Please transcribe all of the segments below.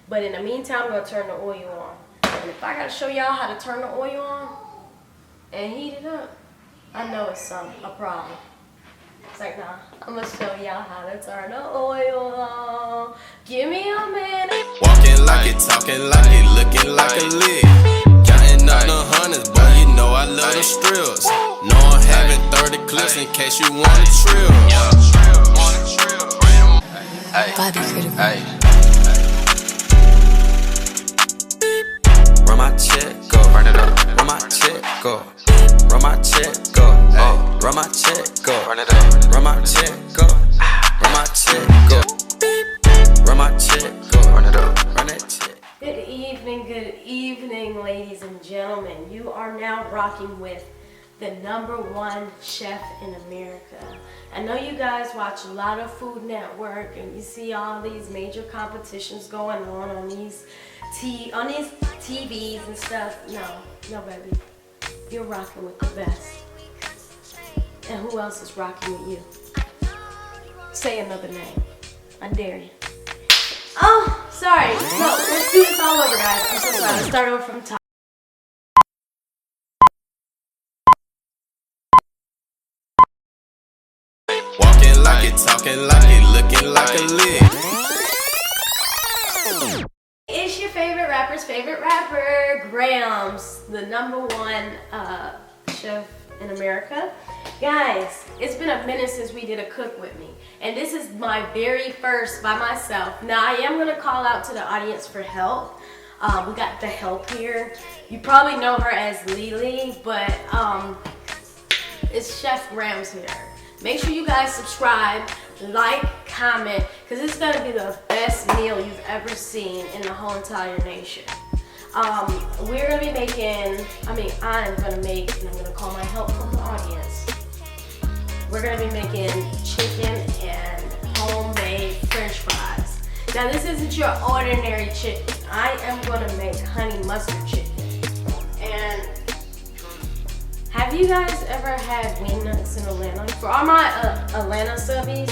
But in the meantime, I'm gonna turn the oil on. And if I gotta show y'all how to turn the oil on and heat it up, I know it's a problem. It's like, nah, I'm gonna show y'all how to turn the oil on. Give me a minute. Walking like it, talking like it, looking like a lick. Counting up the hundreds, boy, you know I love the strills. Know I'm having 30 clips in case you want a trill. Bobby critical. Run my check, go. Run it up. Run my check, go. Run my check, go. Run my check, go. Run it up. Run my check, go. Run my check, go. Run my check, go. Run it up. Run that check. Good evening, ladies and gentlemen. You are now rocking with the #1 chef in America. I know you guys watch a lot of Food Network and you see all these major competitions going on these TVs and stuff. No baby. You're rocking with the best. And who else is rocking with you? Say another name. I dare you. Oh, sorry. No, let's do this all over, guys. I'm so sorry. Let's start over from top. Walking like it, talking like it, looking like a lick. It's your favorite rapper's favorite rapper, Gramz, the #1 chef in America. Guys, it's been a minute since we did a cook with me, and this is my very first by myself. Now I am gonna call out to the audience for help. We got the help here. You probably know her as LeeLee, but it's Chef Gramz here. Make sure you guys subscribe, like, comment, because it's gonna be the best meal you've ever seen in the whole entire nation. We're gonna be making, I'm gonna make, and I'm gonna call my help from the audience. We're gonna be making chicken and homemade French fries. Now this isn't your ordinary chicken. I am gonna make honey mustard chicken. And have you guys ever had WINGETTES in Atlanta? For all my Atlanta subbies,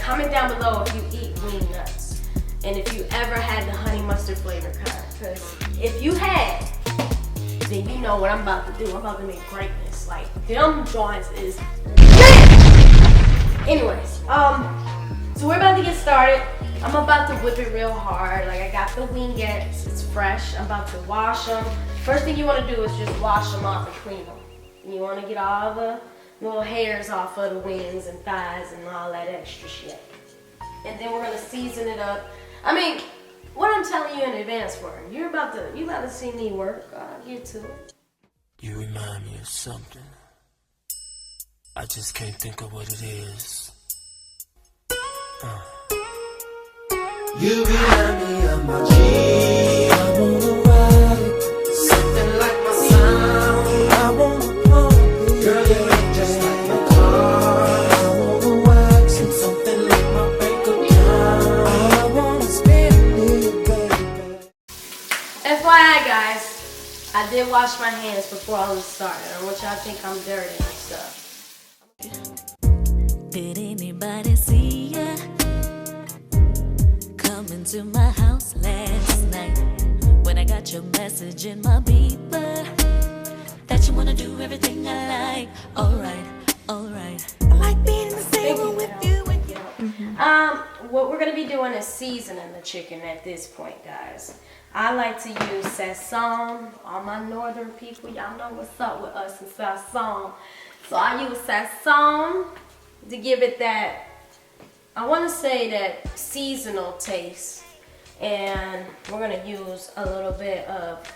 comment down below if you eat WINGETTES and if you ever had the honey mustard flavor kind. Because if you had, then you know what I'm about to do. I'm about to make greatness. Like, them joints is great. Anyways, so we're about to get started. I'm about to whip it real hard. Like, I got the WINGETTES. It's fresh. I'm about to wash them. First thing you want to do is just wash them off and clean them. You want to get all the little hairs off of the wings and thighs and all that extra shit. And then we're going to season it up. What I'm telling you in advance for, you about to see me work. Get to it. You remind me of something. I just can't think of what it is. You remind me of my G. I wanna ride it. Something like my sound. I wanna pump it. Girl, you look just like my car. I wanna wax it. Something like my bank account. I wanna spend it, baby. FYI, guys, I did wash my hands before all this started. I want y'all to think I'm dirty and stuff. Did anybody see ya? Coming to my house last night when I got your message in my beeper that you wanna do everything I like. Alright. I like being in the same room with you. What we're gonna be doing is seasoning the chicken at this point, guys. I like to use SAZON. All my northern people, y'all know what's up with us and SAZON. So I use SAZON to give it that, I want to say that seasonal taste. And we're going to use a little bit of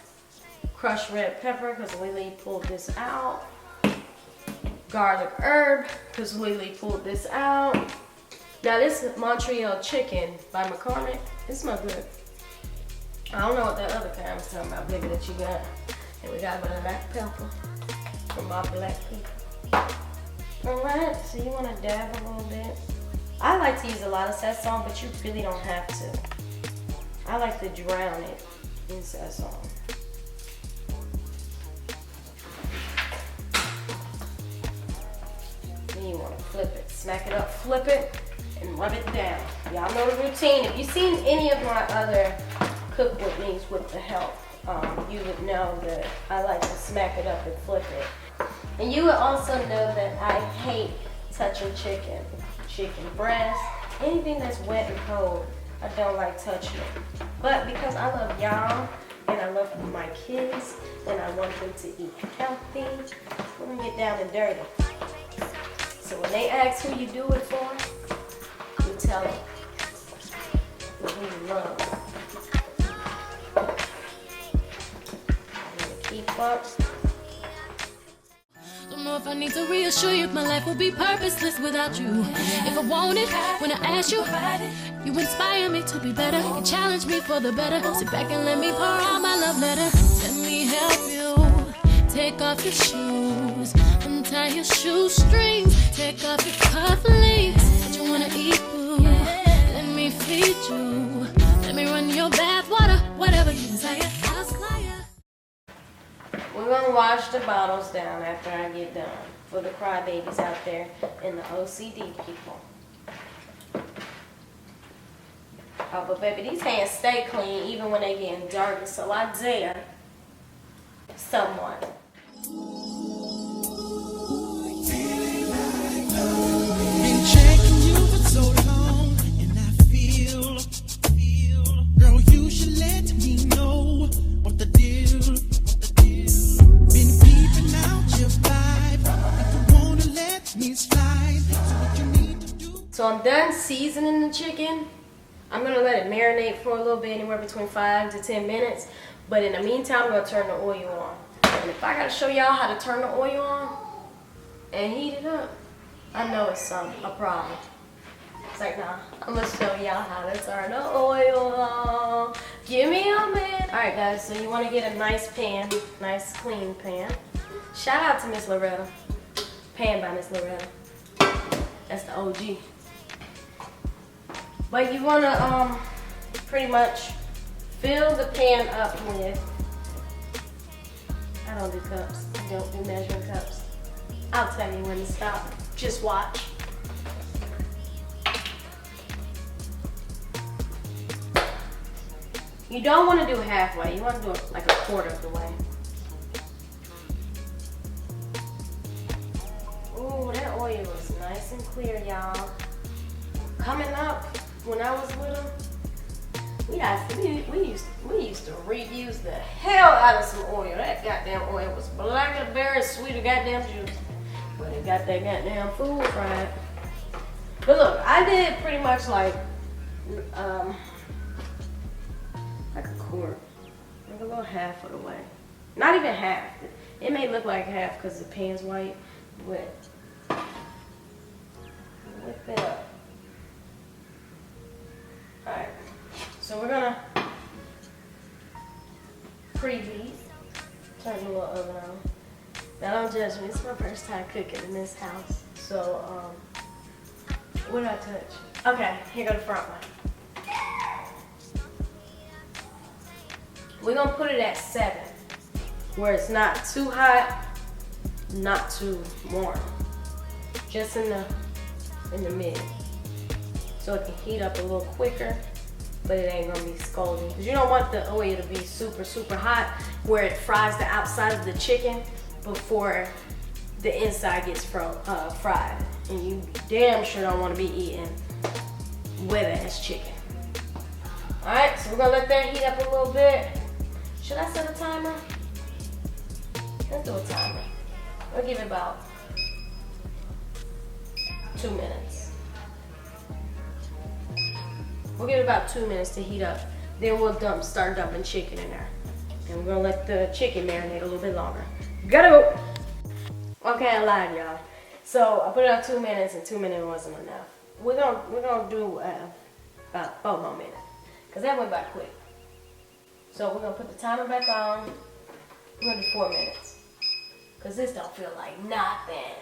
crushed red pepper because LeeLee pulled this out. Garlic herb because LeeLee pulled this out. Now this Montreal chicken by MCCORMICK, it smells good. I don't know what that other kind was talking about, baby, that you got. And we got black pepper from my black people. Alright, so you want to dab a little bit. I like to use a lot of SAZON, but you really don't have to. I like to drown it in SAZON. Then you want to flip it. Smack it up, flip it. and rub it down. Y'all know the routine. If you've seen any of my other cook with me's with the help, you would know that I like to smack it up and flip it. And you would also know that I hate touching chicken breast, anything that's wet and cold. I don't like touching it. But because I love y'all and I love my kids and I want them to eat healthy, we're gonna get down and dirty. So when they ask who you do it for, you tell them who you love. Keep up. Don't know if I need to reassure you, my life would be purposeless without you. If I want it, when I ask you, you inspire me to be better. You challenge me for the better. Sit back and let me pour out my love letter. Let me help you. Take off your shoes, untie your shoestrings, take off your cufflinks. What you wanna eat, boo? Let me feed you. Let me run your bath water, whatever you desire. I'll supply ya. We're gonna wash the bottles down after I get done. For the crybabies out there and the OCD people. Oh, but baby, these hands stay clean even when they getting dirty, so I dare someone. Been checking you for so long, and I feel, girl, you should let me know what the deal. Been peeping out your vibe, if you wanna let me slide, so what you need to do. So I'm done seasoning the chicken. I'm gonna let it marinate for a little bit, anywhere between 5 to 10 minutes. But in the meantime, I'm gonna turn the oil on. And if I gotta show y'all how to turn the oil on and heat it up, I know it's a problem. It's like, nah, I'm gonna show y'all how to turn the oil on. Give me a minute. All right, guys, so you wanna get a nice pan, nice clean pan. Shout out to Miss Loretta. Pan by Miss Loretta. That's the OG. But you wanna pretty much fill the pan up with, I don't do cups, I don't do measuring cups. I'll tell you when to stop, just watch. You don't want to do halfway, you want to do it like a quarter of the way. Ooh, that oil is nice and clear, y'all. Coming up, when I was little, we used to reuse the hell out of some oil. That goddamn oil was black as berry, sweet as goddamn juice. But it got that goddamn food fried. But look, I did pretty much like a quart, like a little half of the way. Not even half. It may look like half because the pan's white, but whip it up. Alright, so we're gonna preheat, turn the little oven on. Now don't judge me, it's my first time cooking in this house. So, what did I touch? Okay, here go the front one. We're gonna put it at 7, where it's not too hot, not too warm. Just in the mid. So it can heat up a little quicker, but it ain't gonna be scalding. Because you don't want the oil to be super, super hot where it fries the outside of the chicken before the inside gets fried. And you damn sure don't want to be eating wet ass chicken. Alright, so we're gonna let that heat up a little bit. Should I set a timer? Let's do a timer. We'll give it about 2 minutes. We'll give it about 2 minutes to heat up. Then we'll start dumping chicken in there. And we're gonna let the chicken marinate a little bit longer. Go! Okay, I lied, y'all. So I put it on 2 minutes, and 2 minutes wasn't enough. We're gonna do about 4 more minutes, cause that went by quick. So we're gonna put the timer back on. We're gonna do 4 minutes, cause this don't feel like nothing.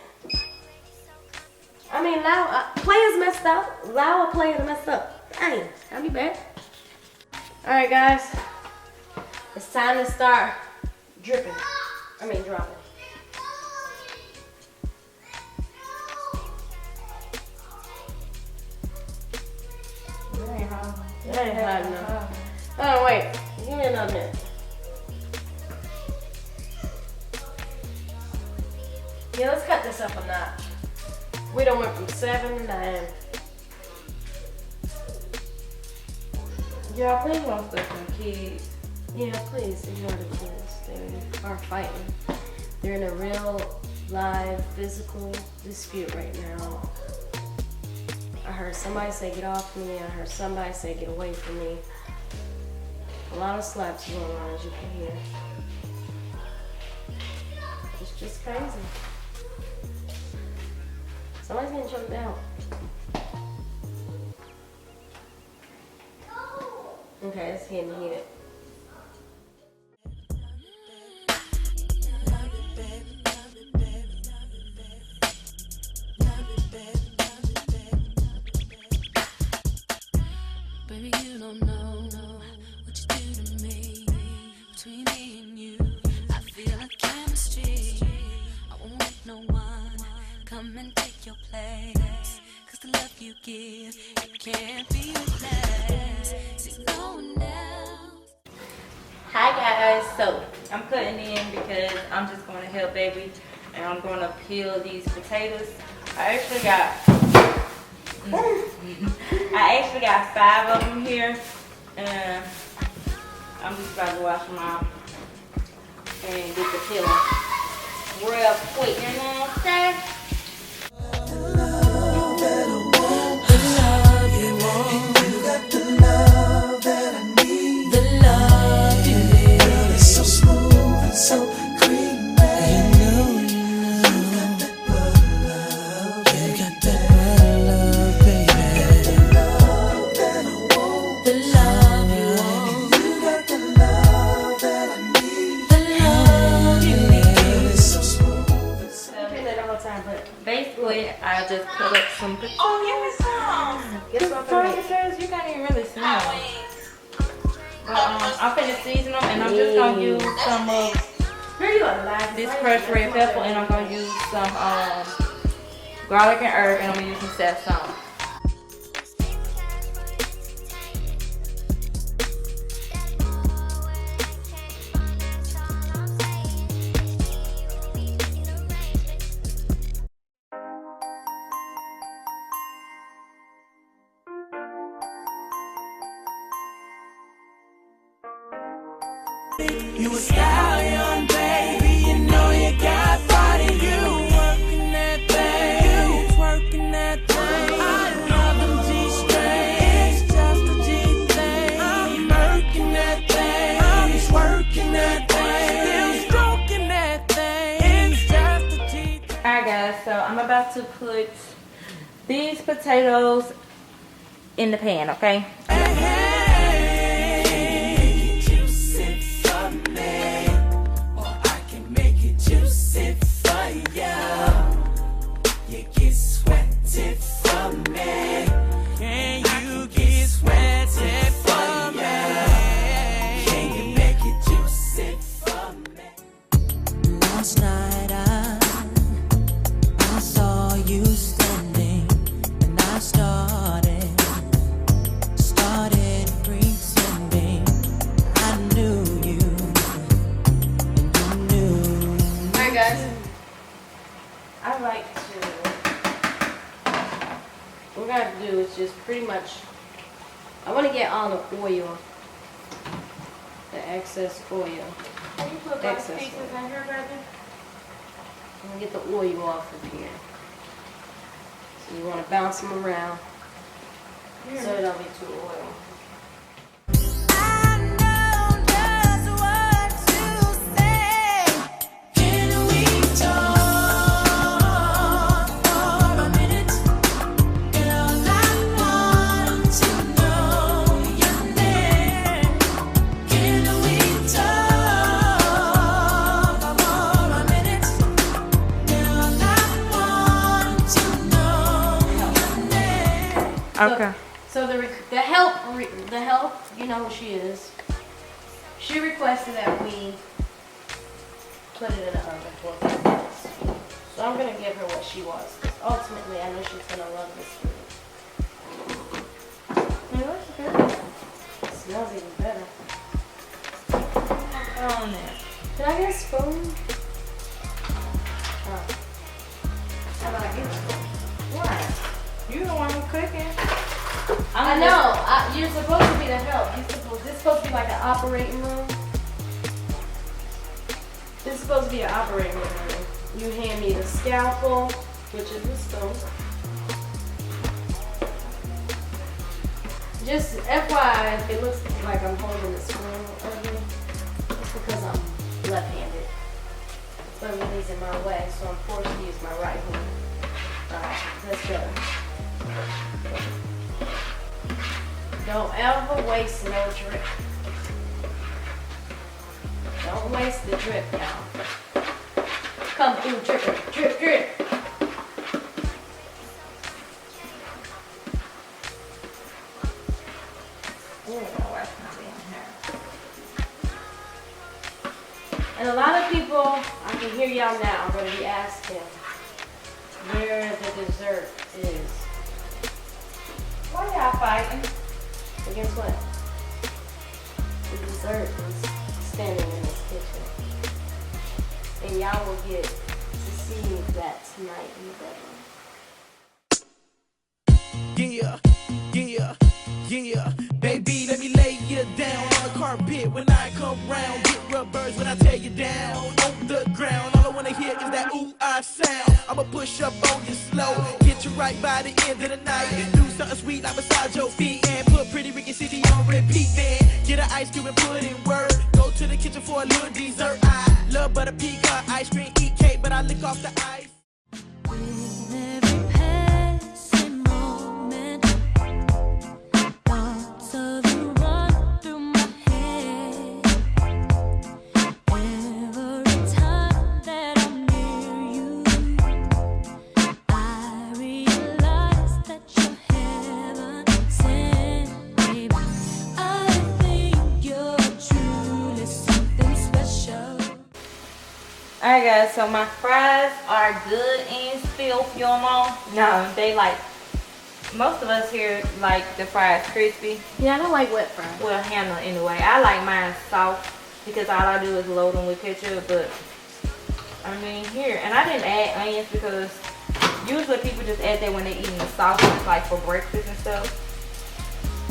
I mean, players messed up. Allow a player to mess up. Dang, I'll be back. All right, guys, it's time to start dropping. another minute. Yeah, let's cut this up a notch. We done went from 7 to 9. Y'all, please don't stuff my kids. Yeah, please ignore the kids. They are fighting. They're in a real, live, physical dispute right now. I heard somebody say get off me. I heard somebody say get away from me. A lot of slaps going on, as you can hear. It's just crazy. Somebody's getting choked out. Okay, it's getting heated. Baby, you don't know what you do to me. Between me and you, I feel a chemistry. I won't let no one come and take your place. Cause the love you give, it can't be replaced. See, no one else. Hi guys, so I'm cutting in because I'm just going to help baby, and I'm going to peel these potatoes. I actually got 5 of them here, and I'm just about to wash them out and get the peeling real quick. You know what I'm saying? So creamy, you know, you got that love, baby. The love that I want, the love you want. You got the love that I need, the love you need. It's so smooth and so. I do that all the time, but Basically, I just put up some. Oh, give me some. get some for me. Because you can't even really smell. But I'm finna season them, and I'm just gonna use some of Here you are, live. this crushed red pepper, and I'm gonna use some garlic and herb, and I'm gonna use some sazon. You a stallion, baby. You know you got body. You working that thing. You twerking that thing. I love them G-strings. It's just a G thing. I'm murking that thing. I'm twerking that thing. Still stroking that thing. It's just a G thing. Alright guys, so I'm about to put these potatoes in the pan, okay? Last night I saw you standing, and I started pretending I knew you, and you knew. Alright guys, I like to, what we're going to do is just pretty much, I want to get all the oil, the excess oil. Can you put Excess those pieces oil. in here, baby? I'm going to get the oil off of here. So you want to bounce them around so it don't be too oily. I know just what to say. Can we talk for a minute? Girl, I want to know your name. Can we talk for a minute? Girl, I want to know your name. Okay. So the help, you know who she is. She requested that we put it in the oven for a few minutes. So I'm gonna give her what she wants. Ultimately, I know she's gonna love this food. It looks good. It smells even better. on there. Can I get a spoon? Oh. How about I get a spoon? What? You the one who's cooking. I know. You're supposed to be the help. This is supposed to be like an operating room. This is supposed to be an operating room. You hand me the scalpel, which is the spoon. Just FYI, if it looks like I'm holding the spoon ugly, it's because I'm left-handed. So everything's in my way, so I'm forced to use my right hand. Alright, let's go. Don't ever waste no drip. Don't waste the drip, y'all. Come through dripping. Drip, drip. And a lot of people, I can hear y'all now, are going to be asking where the dessert is. Why y'all fighting? But guess what? The dessert is standing in this kitchen. And y'all will get to see that tonight in the bedroom. Yeah, yeah, yeah. Baby, let me lay you down on the carpet when I come round. Get rubbers when I tear you down on the ground. All I wanna hear is that ooh, I sound. I'ma push up on you slow, get you right by the end of the night. Do something sweet, I massage your feet and put Pretty Ricky City on repeat. Then get an ice cube and put in word. Go to the kitchen for a little dessert. I love butter pecan ice cream, eat cake, but I lick off the ice. Alright guys, so my fries are good and filthy, you know. No, they like, most of us here like the fries crispy. Yeah, I don't like wet fries. Well, Hannah anyway. I like mine soft because all I do is load them with ketchup, but I mean here, and I didn't add onions because usually people just add that when they're eating the soft ones, like for breakfast and stuff.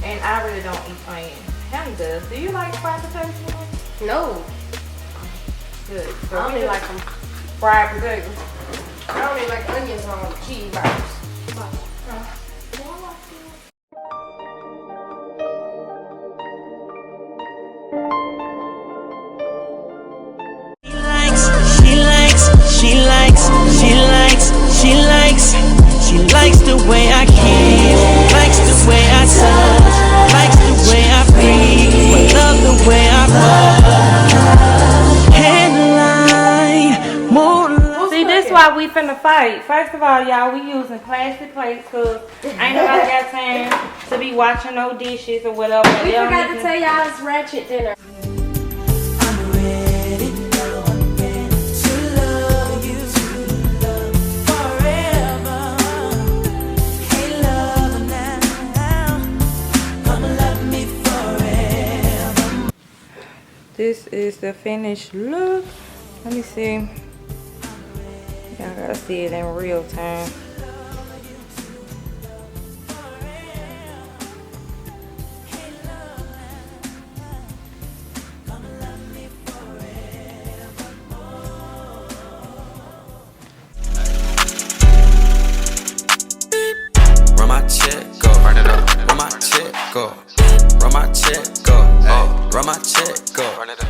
And I really don't eat onions. Hannah does. Do you like fried potatoes? No. Good. I don't even like them. Fried potatoes. I don't even like onions on cheeseburgers. She likes the way I kiss, likes the way I touch, likes the way I breathe, love the way I walk. Headline, more. See, this is why we finna fight. First of all, y'all, we using plastic plates because ain't nobody got time to be watching no dishes or whatever. We forgot to tell y'all it's ratchet dinner. This is the finished look. Let me see. Y'all gotta see it in real time. Run my check, go. Run it up. Run my check, go. Run my check, go. Run my check, go. Run it up.